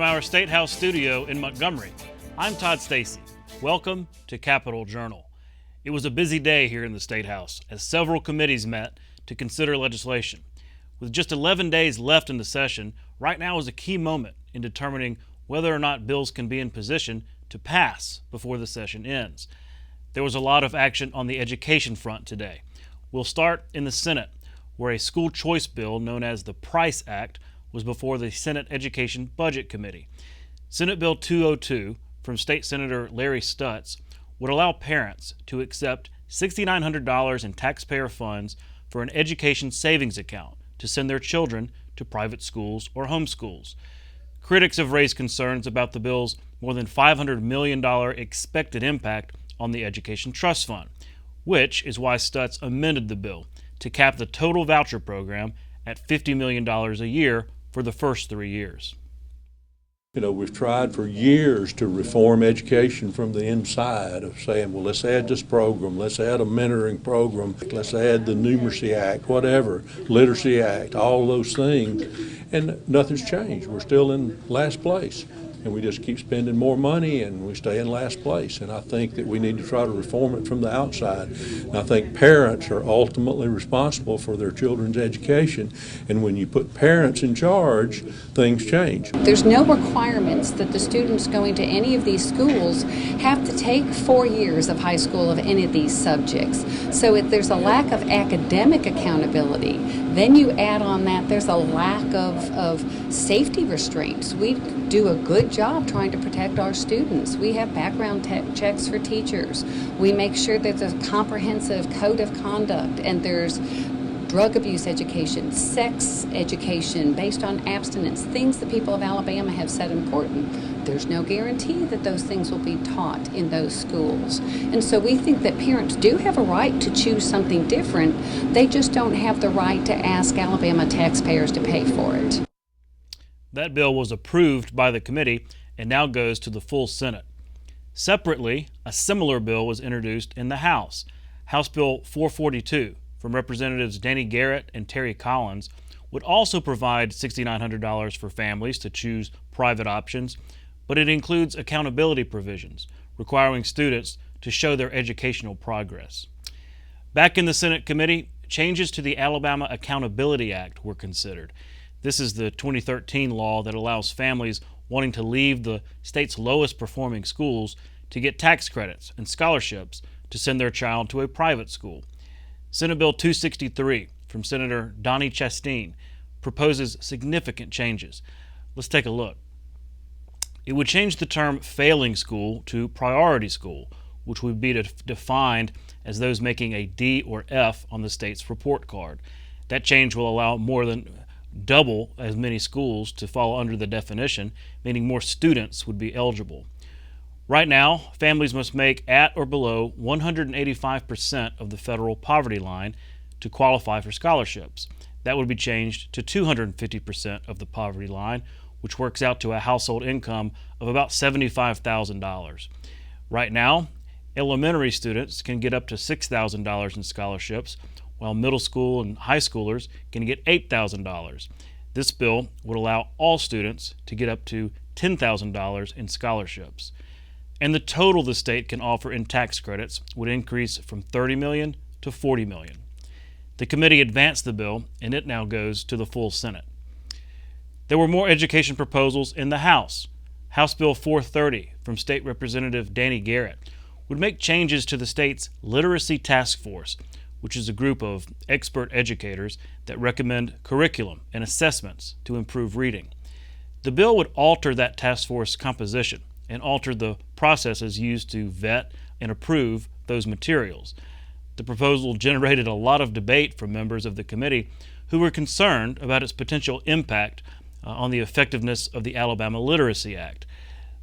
our State House studio in Montgomery, I'm Todd Stacy. Welcome to Capitol Journal. It was a busy day here in the State House as several committees met to consider legislation. With just 11 days left in the session, right now is a key moment in determining whether or not bills can be in position to pass before the session ends. There was a lot of action on the education front today. We'll start in the Senate, where a school choice bill known as the Price Act was before the Senate Education Budget Committee. Senate Bill 202 from State Senator Larry Stutz would allow parents to accept $6,900 in taxpayer funds for an education savings account to send their children to private schools or homeschools. Critics have raised concerns about the bill's more than $500 million expected impact on the Education Trust Fund, which is why Stutz amended the bill to cap the total voucher program at $50 million a year for the first 3 years. You know, we've tried for years to reform education from the inside of saying, well, let's add this program, let's add a mentoring program, let's add the Numeracy Act, whatever, Literacy Act, all those things, and nothing's changed. We're still in last place, and we just keep spending more money and we stay in last place. And I think that we need to try to reform it from the outside. And I think parents are ultimately responsible for their children's education, and when you put parents in charge, things change. There's no requirements that the students going to any of these schools have to take 4 years of high school of any of these subjects. So if there's a lack of academic accountability, then you add on that there's a lack of safety restraints. We do a good job trying to protect our students. We have background checks for teachers. We make sure there's a comprehensive code of conduct, and there's drug abuse education, sex education based on abstinence, things the people of Alabama have said important. There's no guarantee that those things will be taught in those schools. And so we think that parents do have a right to choose something different. They just don't have the right to ask Alabama taxpayers to pay for it. That bill was approved by the committee and now goes to the full Senate. Separately, a similar bill was introduced in the House. House Bill 442 from Representatives Danny Garrett and Terry Collins would also provide $6,900 for families to choose private options, but it includes accountability provisions requiring students to show their educational progress. Back in the Senate committee, changes to the Alabama Accountability Act were considered. This is the 2013 law that allows families wanting to leave the state's lowest performing schools to get tax credits and scholarships to send their child to a private school. Senate Bill 263 from Senator Donnie Chasteen proposes significant changes. Let's take a look. It would change the term failing school to priority school, which would be defined as those making a D or F on the state's report card. That change will allow more than double as many schools to fall under the definition, meaning more students would be eligible. Right now, families must make at or below 185% of the federal poverty line to qualify for scholarships. That would be changed to 250% of the poverty line, which works out to a household income of about $75,000. Right now, elementary students can get up to $6,000 in scholarships, while middle school and high schoolers can get $8,000. This bill would allow all students to get up to $10,000 in scholarships. And the total the state can offer in tax credits would increase from $30 million to $40 million. The committee advanced the bill, and it now goes to the full Senate. There were more education proposals in the House. House Bill 430 from State Representative Danny Garrett would make changes to the state's Literacy Task Force, which is a group of expert educators that recommend curriculum and assessments to improve reading. The bill would alter that task force composition and alter the processes used to vet and approve those materials. The proposal generated a lot of debate from members of the committee who were concerned about its potential impact on the effectiveness of the Alabama Literacy Act.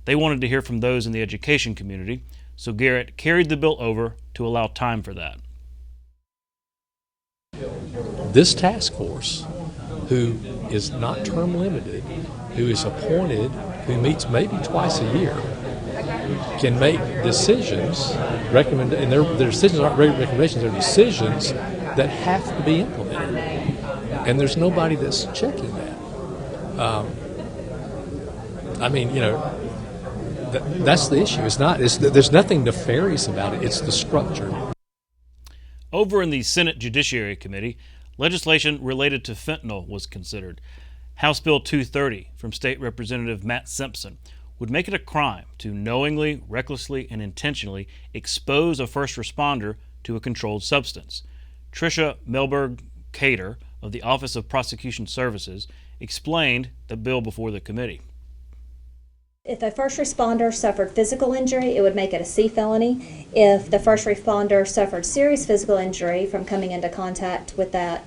They wanted to hear from those in the education community, so Garrett carried the bill over to allow time for that. This task force, who is not term limited, who is appointed, who meets maybe twice a year, can make decisions, and their decisions aren't recommendations, they're decisions that have to be implemented. And there's nobody that's checking that. I mean, that's the issue. There's nothing nefarious about it. It's the structure. Over in the Senate Judiciary Committee, legislation related to fentanyl was considered. House Bill 230 from State Representative Matt Simpson would make it a crime to knowingly, recklessly, and intentionally expose a first responder to a controlled substance. Tricia Melberg-Cater of the Office of Prosecution Services explained the bill before the committee. If a first responder suffered physical injury, it would make it a C felony. If the first responder suffered serious physical injury from coming into contact with that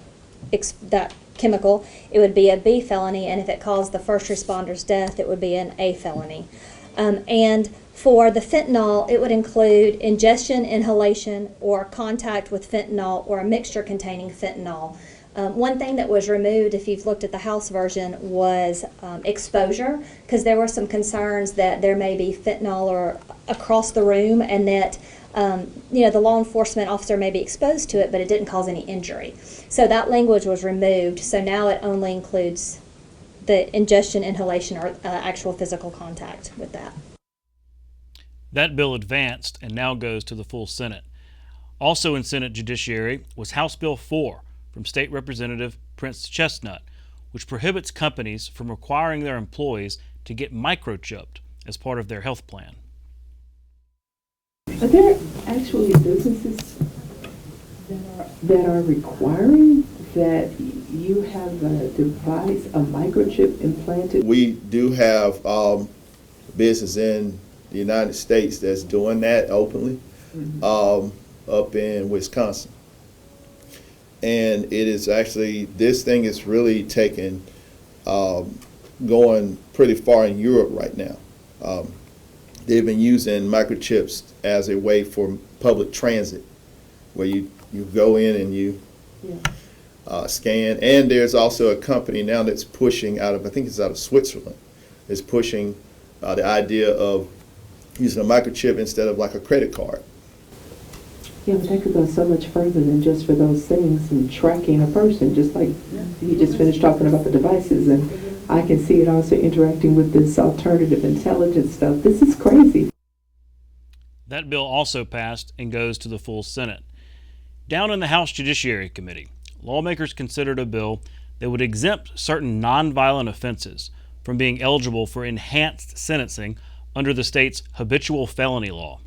chemical, it would be a B felony, and if it caused the first responder's death, it would be an A felony. And for the fentanyl, it would include ingestion, inhalation, or contact with fentanyl or a mixture containing fentanyl. One thing that was removed, if you've looked at the House version, was exposure, because there were some concerns that there may be fentanyl or across the room, and that the law enforcement officer may be exposed to it, but it didn't cause any injury. So that language was removed. So now it only includes the ingestion, inhalation, or actual physical contact with that. That bill advanced and now goes to the full Senate. Also in Senate Judiciary was House Bill 4 from State Representative Prince Chestnut, which prohibits companies from requiring their employees to get microchipped as part of their health plan. Are there actually businesses that are requiring that you have a device, a microchip implanted? We do have business in the United States that's doing that openly, up in Wisconsin. And it is actually, this thing is really taken, going pretty far in Europe right now. They've been using microchips as a way for public transit, where you go in and you scan. And there's also a company now that's pushing I think it's out of Switzerland, is pushing the idea of using a microchip instead of like a credit card. Yeah, but that could go so much further than just for those things and tracking a person, just like he just finished talking about the devices, and I can see it also interacting with this alternative intelligence stuff. This is crazy. That bill also passed and goes to the full Senate. Down in the House Judiciary Committee, lawmakers considered a bill that would exempt certain nonviolent offenses from being eligible for enhanced sentencing under the state's habitual felony law.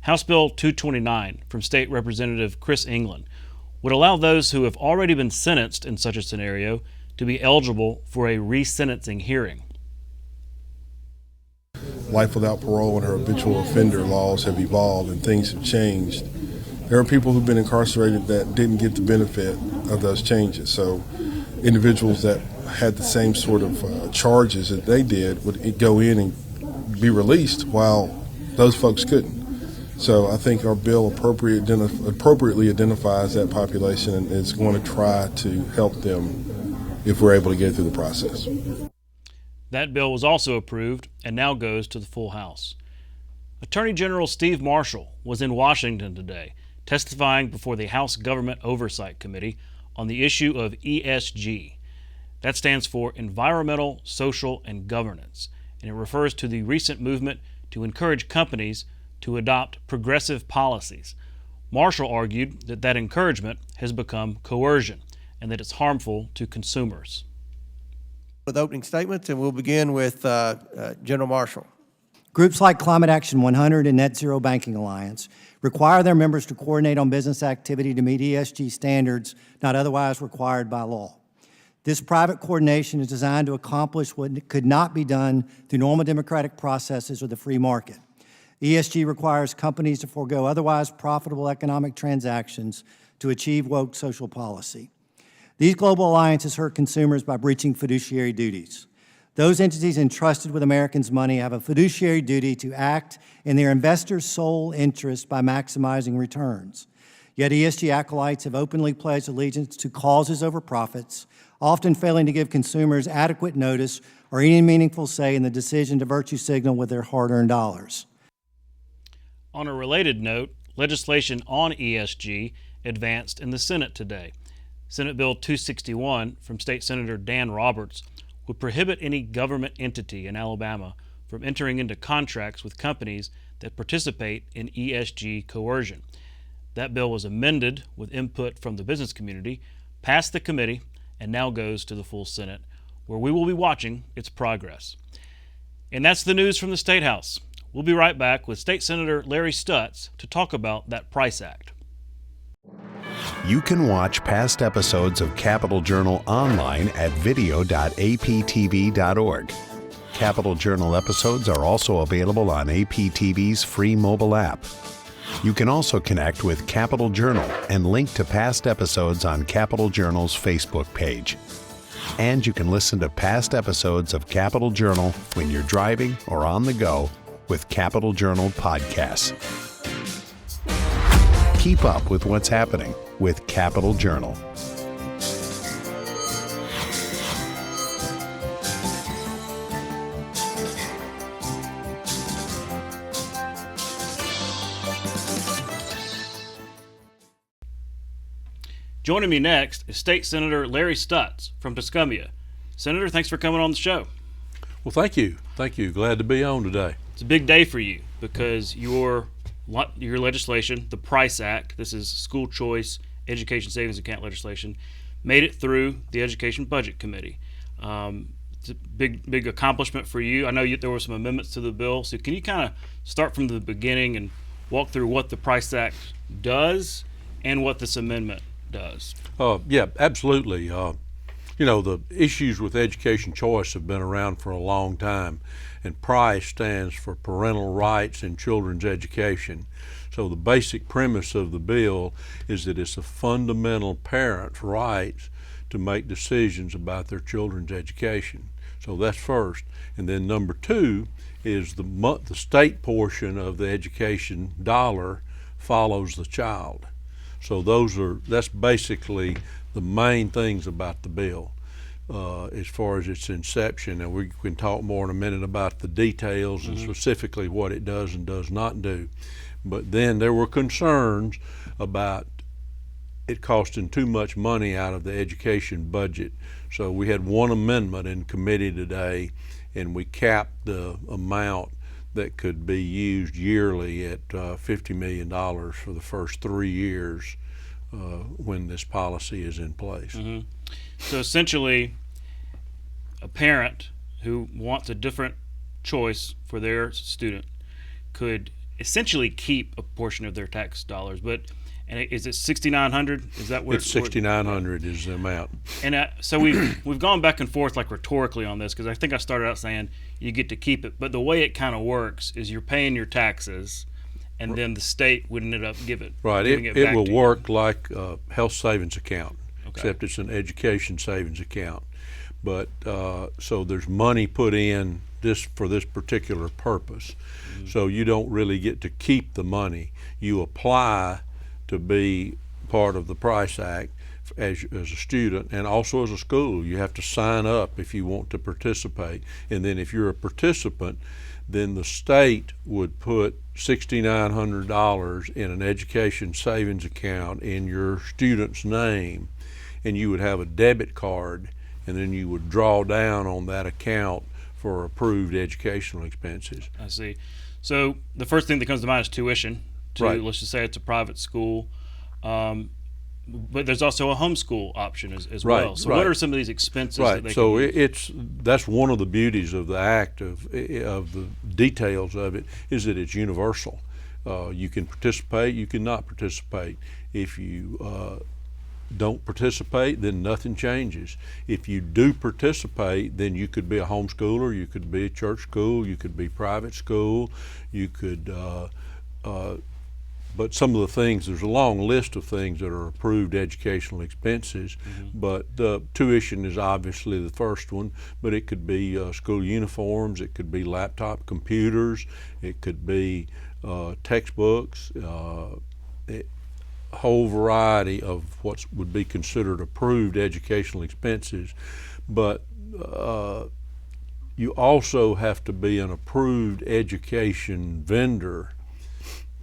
House Bill 229 from State Representative Chris England would allow those who have already been sentenced in such a scenario to be eligible for a resentencing hearing. Life without parole and her habitual offender laws have evolved and things have changed. There are people who've been incarcerated that didn't get the benefit of those changes. So individuals that had the same sort of charges that they did would go in and be released while those folks couldn't. So I think our bill appropriately identifies that population and is going to try to help them if we're able to get through the process. That bill was also approved and now goes to the full House. Attorney General Steve Marshall was in Washington today, testifying before the House Government Oversight Committee on the issue of ESG. That stands for Environmental, Social, and Governance, and it refers to the recent movement to encourage companies to adopt progressive policies. Marshall argued that that encouragement has become coercion and that it's harmful to consumers. With opening statements, and we'll begin with General Marshall. Groups like Climate Action 100 and Net Zero Banking Alliance require their members to coordinate on business activity to meet ESG standards not otherwise required by law. This private coordination is designed to accomplish what could not be done through normal democratic processes or the free market. ESG requires companies to forego otherwise profitable economic transactions to achieve woke social policy. These global alliances hurt consumers by breaching fiduciary duties. Those entities entrusted with Americans' money have a fiduciary duty to act in their investors' sole interest by maximizing returns. Yet ESG acolytes have openly pledged allegiance to causes over profits, often failing to give consumers adequate notice or any meaningful say in the decision to virtue signal with their hard-earned dollars. On a related note, legislation on ESG advanced in the Senate today. Senate Bill 261 from State Senator Dan Roberts would prohibit any government entity in Alabama from entering into contracts with companies that participate in ESG coercion. That bill was amended with input from the business community, passed the committee, and now goes to the full Senate, where we will be watching its progress. And that's the news from the State House. We'll be right back with State Senator Larry Stutz to talk about that Price Act. You can watch past episodes of Capital Journal online at video.aptv.org. Capital Journal episodes are also available on APTV's free mobile app. You can also connect with Capital Journal and link to past episodes on Capital Journal's Facebook page. And you can listen to past episodes of Capital Journal when you're driving or on the go with Capital Journal podcasts. Keep up with what's happening with Capital Journal. Joining me next is State Senator Larry Stutz from Tuscumbia. Senator, thanks for coming on the show. Well, thank you. Thank you. Glad to be on today. It's a big day for you because your legislation, the Price Act, this is school choice education savings account legislation, made it through the Education Budget Committee. It's a big accomplishment for you. I know there were some amendments to the bill, so can you kind of start from the beginning and walk through what the Price Act does and what this amendment does? Yeah, absolutely. The issues with education choice have been around for a long time, and PRICE stands for Parental Rights in Children's Education. So the basic premise of the bill is that it's a fundamental parent's rights to make decisions about their children's education. So that's first. And then number two is the state portion of the education dollar follows the child. So that's basically the main things about the bill as far as its inception, and we can talk more in a minute about the details and specifically what it does and does not do. But then there were concerns about it costing too much money out of the education budget. So we had one amendment in committee today, and we capped the amount that could be used yearly at $50 million for the first 3 years when this policy is in place. So essentially, a parent who wants a different choice for their student could essentially keep a portion of their tax dollars. And is it $6,900? Is that what it's $6,900 is the amount? And so we've gone back and forth like rhetorically on this, because I think I started out saying you get to keep it, but the way it kind of works is you're paying your taxes, and then the state would end up giving it it will work like a health savings account, except it's an education savings account. But so there's money put in for this particular purpose. So you don't really get to keep the money. You apply to be part of the Price Act as a student, and also as a school. You have to sign up if you want to participate. And then if you're a participant, then the state would put $6,900 in an education savings account in your student's name, and you would have a debit card, and then you would draw down on that account for approved educational expenses. I see. So the first thing that comes to mind is tuition. Let's just say it's a private school, but there's also a homeschool option as well. So what are some of these expenses that they can use? That's one of the beauties of the act, of the details of it, is that it's universal. You can participate, you cannot participate. If you don't participate, then nothing changes. If you do participate, then you could be a homeschooler, you could be a church school, you could be private school, you could but some of the things, there's a long list of things that are approved educational expenses, but tuition is obviously the first one, but it could be school uniforms, it could be laptop computers, it could be textbooks, a whole variety of what would be considered approved educational expenses. But you also have to be an approved education vendor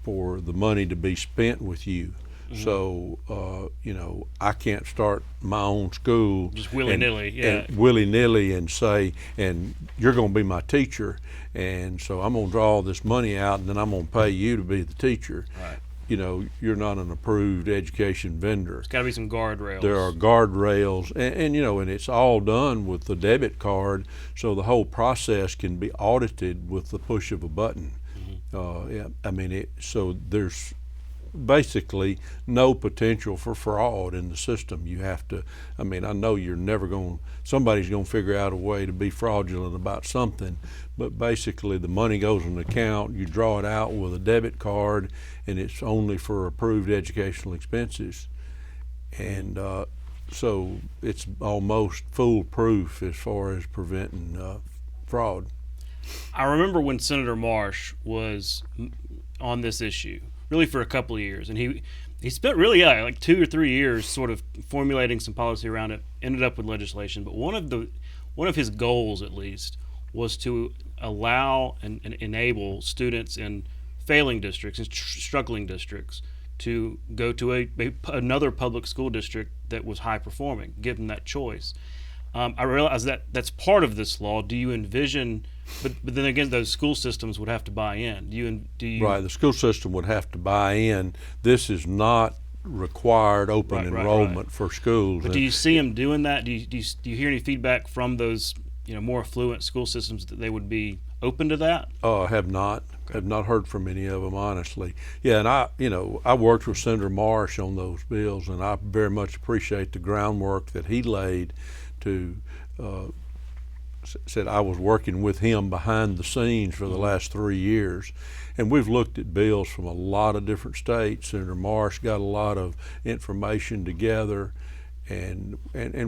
for the money to be spent with you. So, I can't start my own school just willy-nilly, and willy-nilly and say, and you're going to be my teacher, and so I'm going to draw all this money out, and then I'm going to pay you to be the teacher. Right. You're not an approved education vendor. There's got to be some guardrails. There are guardrails, and it's all done with the debit card, so the whole process can be audited with the push of a button. So there's basically no potential for fraud in the system. You have to, I know you're never somebody's going to figure out a way to be fraudulent about something, but basically the money goes in an account, you draw it out with a debit card, and it's only for approved educational expenses. And so it's almost foolproof as far as preventing fraud. I remember when Senator Marsh was on this issue, really for a couple of years, and he spent really like 2 or 3 years sort of formulating some policy around it, ended up with legislation. But one of his goals, at least, was to allow and enable students in failing districts and struggling districts to go to another public school district that was high performing, give them that choice. I realize that that's part of this law. Do you envision, but then again, those school systems would have to buy in. Do you? Right, the school system would have to buy in. This is not required open enrollment for schools. But do you see them doing that? Do you hear any feedback from those more affluent school systems that they would be open to that? Have not heard from any of them, honestly. Yeah, and I worked with Senator Marsh on those bills, and I very much appreciate the groundwork that he laid to said I was working with him behind the scenes for the last 3 years, and we've looked at bills from a lot of different states. Senator Marsh got a lot of information together, and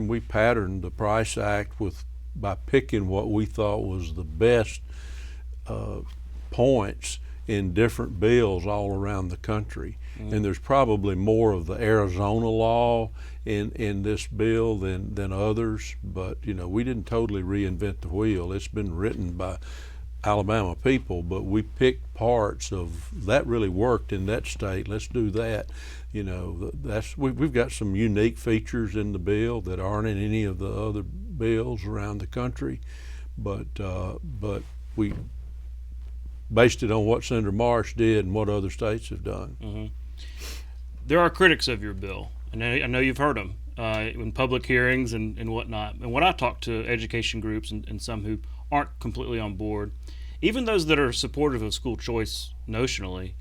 we patterned the Price Act by picking what we thought was the best points in different bills all around the country. And there's probably more of the Arizona law in this bill than others, but we didn't totally reinvent the wheel. It's been written by Alabama people, but we picked parts of that really worked in that state. Let's do that. We've got some unique features in the bill that aren't in any of the other bills around the country, but we based it on what Senator Marsh did and what other states have done. Mm-hmm. There are critics of your bill, and I know you've heard them in public hearings and whatnot. And when I talk to education groups and some who aren't completely on board, even those that are supportive of school choice notionally,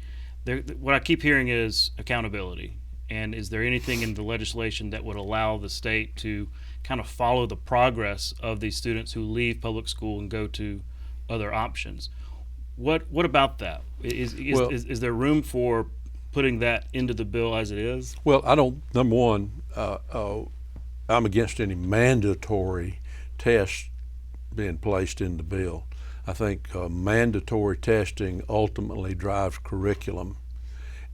what I keep hearing is accountability. And is there anything in the legislation that would allow the state to kind of follow the progress of these students who leave public school and go to other options? What about that? Is there room for putting that into the bill as it is? Well, I don't. Number one, I'm against any mandatory tests being placed in the bill. I think mandatory testing ultimately drives curriculum,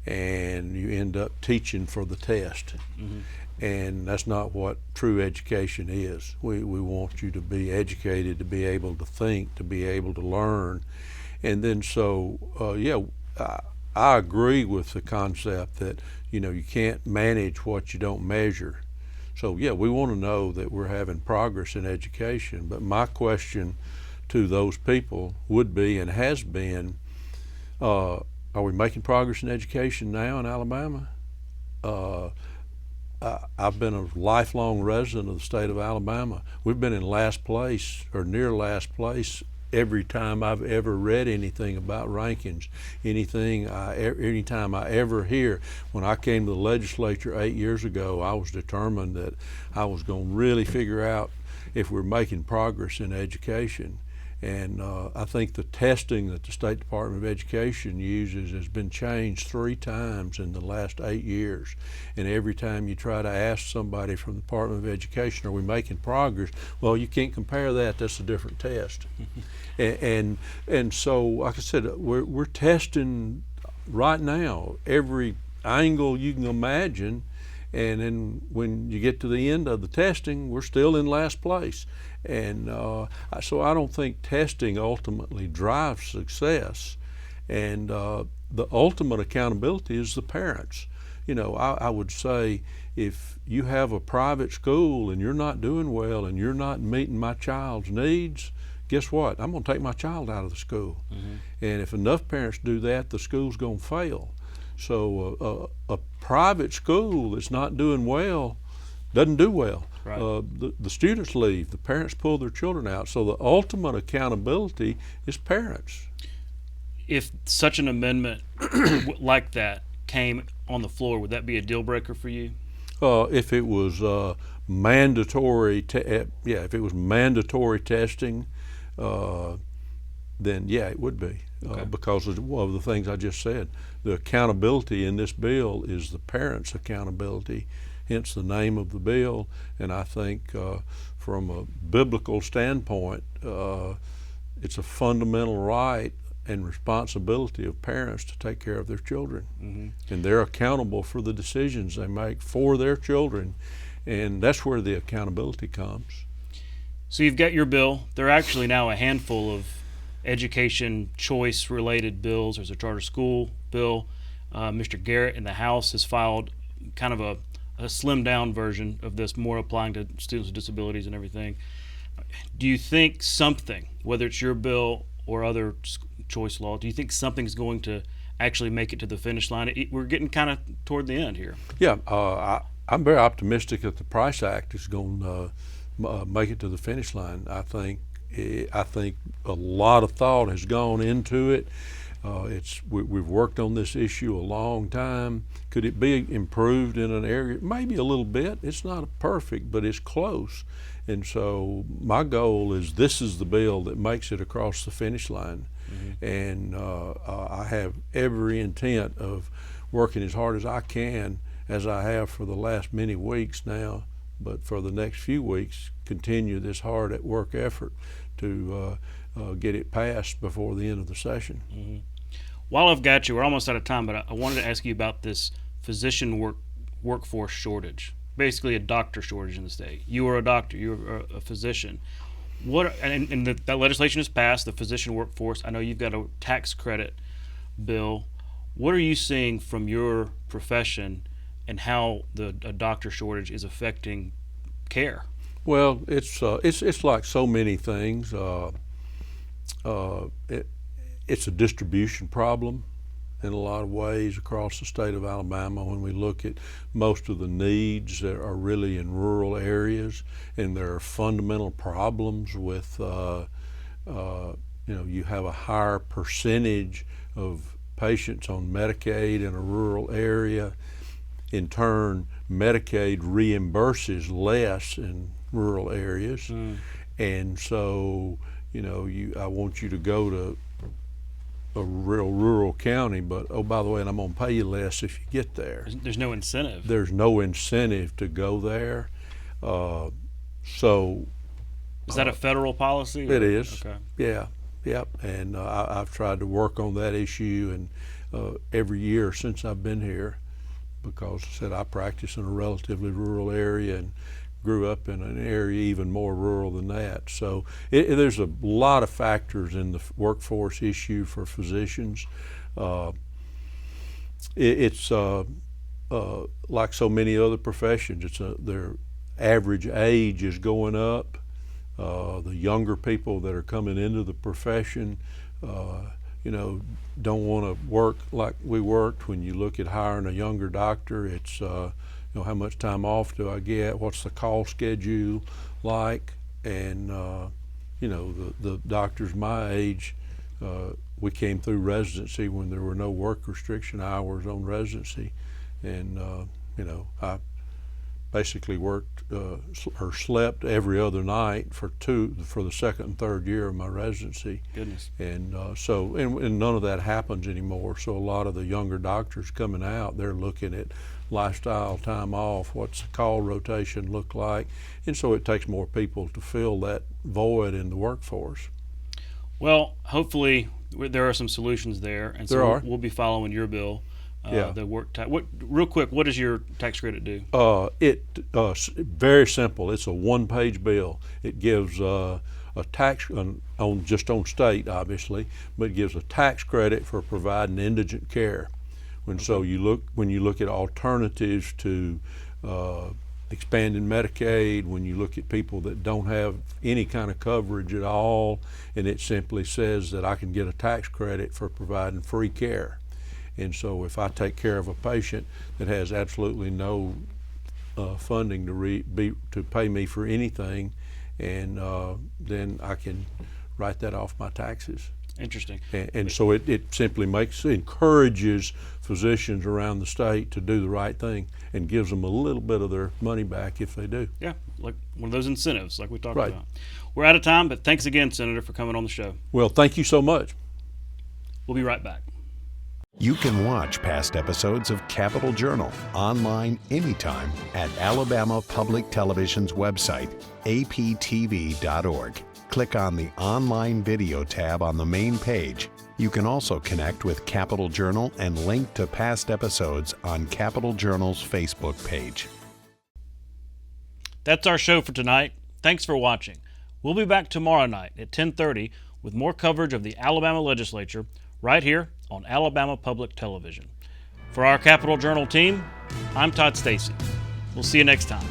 and you end up teaching for the test. Mm-hmm. And that's not what true education is. We want you to be educated, to be able to think, to be able to learn. And then I agree with the concept that you can't manage what you don't measure. So we want to know that we're having progress in education. But my question to those people would be, and has been, are we making progress in education now in Alabama? I've been a lifelong resident of the state of Alabama. We've been in last place or near last place every time I've ever read anything about rankings, anytime I ever hear. When I came to the legislature 8 years ago, I was determined that I was going to really figure out if we're making progress in education. And I think the testing that the State Department of Education uses has been changed 3 times in the last 8 years. And every time you try to ask somebody from the Department of Education, are we making progress? Well, you can't compare that. That's a different test. and so, like I said, we're testing right now every angle you can imagine. And then when you get to the end of the testing, we're still in last place. And so I don't think testing ultimately drives success. And the ultimate accountability is the parents. I would say if you have a private school and you're not doing well and you're not meeting my child's needs, guess what? I'm going to take my child out of the school. And if enough parents do that, the school's going to fail. So a private school that's not doing well doesn't do well. Right. The students leave, the parents pull their children out. So the ultimate accountability is parents. If such an amendment like that came on the floor, would that be a deal breaker for you? If it was mandatory, if it was mandatory testing, then yeah, it would be. Okay. Because of the things I just said. The accountability in this bill is the parents' accountability, hence the name of the bill. And I think from a biblical standpoint, it's a fundamental right and responsibility of parents to take care of their children. And they're accountable for the decisions they make for their children. And that's where the accountability comes. So you've got your bill. There are actually now a handful of education choice related bills. There's a charter school bill. Mr. Garrett in the House has filed kind of a slimmed down version of this, more applying to students with disabilities and everything. Do you think something, whether it's your bill or other choice law, do you think something's going to actually make it to the finish line? We're getting kind of toward the end here. Yeah, I'm very optimistic that the Price Act is going to make it to the finish line. I think a lot of thought has gone into it. We've worked on this issue a long time. Could it be improved in an area? Maybe a little bit. It's not perfect, but it's close. And so my goal is this is the bill that makes it across the finish line. And I have every intent of working as hard as I can, as I have for the last many weeks now, but for the next few weeks, continue this hard at work effort to get it passed before the end of the session. While I've got you, we're almost out of time, but I wanted to ask you about this physician workforce shortage, basically a doctor shortage in the state. You are a doctor, you're a physician. That legislation is passed, the physician workforce. I know you've got a tax credit bill. What are you seeing from your profession and how a doctor shortage is affecting care? Well, it's like so many things. It's a distribution problem in a lot of ways across the state of Alabama. When we look at most of the needs that are really in rural areas, and there are fundamental problems with, you have a higher percentage of patients on Medicaid in a rural area. In turn, Medicaid reimburses less in rural areas. And so, I want you to go to a real rural county, but oh, by the way, and I'm going to pay you less if you get there. There's no incentive. There's no incentive to go there. So is that a federal policy? It is. Okay. Yeah. Yep. And I've tried to work on that issue, and every year since I've been here, because I said I practice in a relatively rural area and grew up in an area even more rural than that. So there's a lot of factors in the workforce issue for physicians. It's like so many other professions. Their average age is going up. The younger people that are coming into the profession, don't want to work like we worked. When you look at hiring a younger doctor, it's how much time off do I get? What's the call schedule like? And the doctors my age, we came through residency when there were no work restriction hours on residency, and I basically worked or slept every other night for the second and third year of my residency. Goodness. And and none of that happens anymore. So a lot of the younger doctors coming out, they're looking at lifestyle, time off, what's the call rotation look like, and so it takes more people to fill that void in the workforce. Well, hopefully there are some solutions there, and so we'll be following your bill. The work tax. Real quick, what does your tax credit do? Very simple. It's a one-page bill. It gives a tax on state, obviously, but it gives a tax credit for providing indigent care. When you look at alternatives to expanding Medicaid, when you look at people that don't have any kind of coverage at all, and it simply says that I can get a tax credit for providing free care. And so if I take care of a patient that has absolutely no funding to pay me for anything, and then I can write that off my taxes. Interesting. And so it simply encourages physicians around the state to do the right thing and gives them a little bit of their money back if they do. Yeah, like one of those incentives like we talked Right. about. We're out of time, but thanks again, Senator, for coming on the show. Well, thank you so much. We'll be right back. You can watch past episodes of Capitol Journal online anytime at Alabama Public Television's website, aptv.org. Click on the Online Video tab on the main page. You can also connect with Capitol Journal and link to past episodes on Capitol Journal's Facebook page. That's our show for tonight. Thanks for watching. We'll be back tomorrow night at 10:30 with more coverage of the Alabama legislature right here on Alabama Public Television. For our Capitol Journal team, I'm Todd Stacy. We'll see you next time.